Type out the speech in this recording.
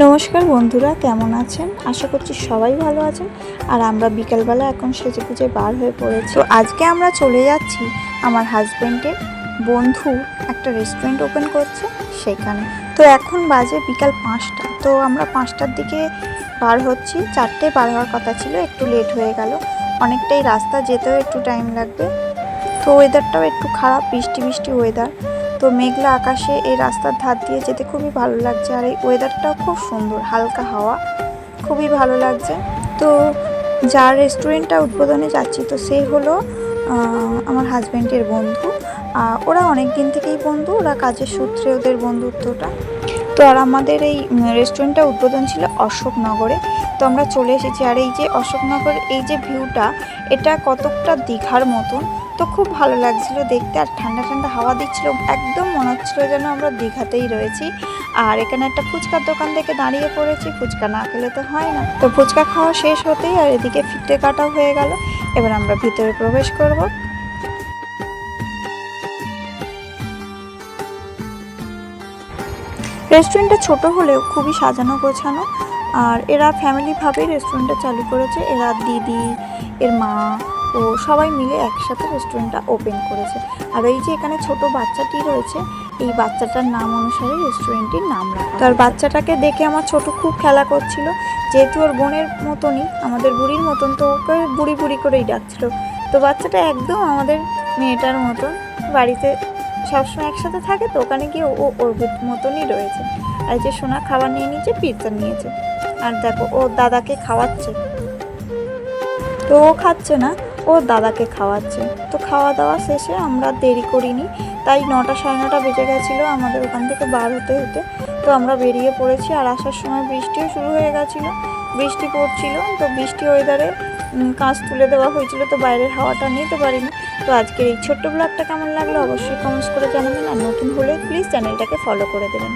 নমস্কার বন্ধুরা, কেমন আছেন? আশা করছি সবাই ভালো আছেন। আর আমরা বিকালবেলা এখন সেজেগুজে বার হয়ে পড়েছি। তো আজকে আমরা চলে যাচ্ছি আমার হাজব্যান্ডের বন্ধু একটা রেস্টুরেন্ট ওপেন করছে সেখানে। তো এখন বাজে বিকাল 5টা। তো আমরা 5টার দিকে বার হচ্ছি। 4টায় বার হওয়ার কথা ছিল, একটু লেট হয়ে গেল। অনেকটাই রাস্তা, যেতেও একটু টাইম লাগবে। তো ওয়েদারটাও একটু খারাপ, বৃষ্টি বৃষ্টি ওয়েদার। তো মেঘলা আকাশে এই রাস্তার ধার দিয়ে যেতে খুবই ভালো লাগছে। আর এই ওয়েদারটাও খুব সুন্দর, হালকা হাওয়া, খুবই ভালো লাগছে। তো যার রেস্টুরেন্টটা উদ্বোধনে যাচ্ছি, তো সে হলো আমার হাজব্যান্ডের বন্ধু। ওরা অনেক দিন থেকেই বন্ধু, ওরা কাজের সূত্রে ওদের বন্ধুত্বটা। তো আর আমাদের এই রেস্টুরেন্টটা উদ্বোধন ছিল অশোকনগরে। তো আমরা চলে এসেছি। আর এই যে অশোকনগরের এই যে ভিউটা, এটা কতকটা দীঘার মতন। তো খুব ভালো লাগছিল দেখতে, আর ঠান্ডা ঠান্ডা হাওয়া দিচ্ছিল, একদম মনে হচ্ছিল যেন আমরা দীঘাতেই রয়েছি। আর এখানে একটা ফুচকার দোকান থেকে দাঁড়িয়ে পড়েছি, ফুচকা না খেলে তো হয় না। তো ফুচকা খাওয়া শেষ হতেই আর এদিকে ফিতে কাটা হয়ে গেল। এবার আমরা ভিতরে প্রবেশ করব। রেস্টুরেন্টটা ছোট হলেও খুবই সাজানো গোছানো। আর এরা ফ্যামিলিভাবেই রেস্টুরেন্টটা চালু করেছে। এরা দিদি, এর মা ও সবাই মিলে একসাথে রেস্টুরেন্টটা ওপেন করেছে। আর এই যে এখানে ছোট বাচ্চাটি রয়েছে, এই বাচ্চাটার নাম অনুসারে রেস্টুরেন্টটির নাম রাখা। তার বাচ্চাটাকে দেখে আমার ছোট খুব খেলা করছিল, যেহেতু ওর বোনের মতনই, আমাদের বুড়ির মতন, তো ওকে বুড়ি বুড়ি করেই ডাকছিল। তো বাচ্চাটা একদম আমাদের মেয়েটার মতন, বাড়িতে সবসময় একসাথে থাকে, তো ওখানে গিয়ে ও ওর মতনই রয়েছে। আর যে সোনা খাবার নিয়ে নিয়েছে, পিৎজা নিয়েছে। আর দেখো ও দাদাকে খাওয়াচ্ছে। তো ও খাচ্ছে না, ও দাদাকে খাওয়াচ্ছে। তো খাওয়া দাওয়া শেষে আমরা দেরি করিনি, তাই 9টা সাড়ে 9টা বেজে গেছিলো আমাদের ওখান থেকে বার হতে হতে। তো আমরা বেরিয়ে পড়েছি। আর আসার সময় বৃষ্টিও শুরু হয়ে গেছিলো, বৃষ্টি পড়ছিল। তো বৃষ্টি ওয়েদারে কাঁচ তুলে দেওয়া হয়েছিল, তো বাইরের হাওয়াটা নিতে পারিনি। তো আজকের এই ছোট্ট ব্লগটা কেমন লাগলো অবশ্যই কমেন্টস করে জানাবেন। আর নতুন হলে প্লিজ চ্যানেলটাকে ফলো করে দেবেন।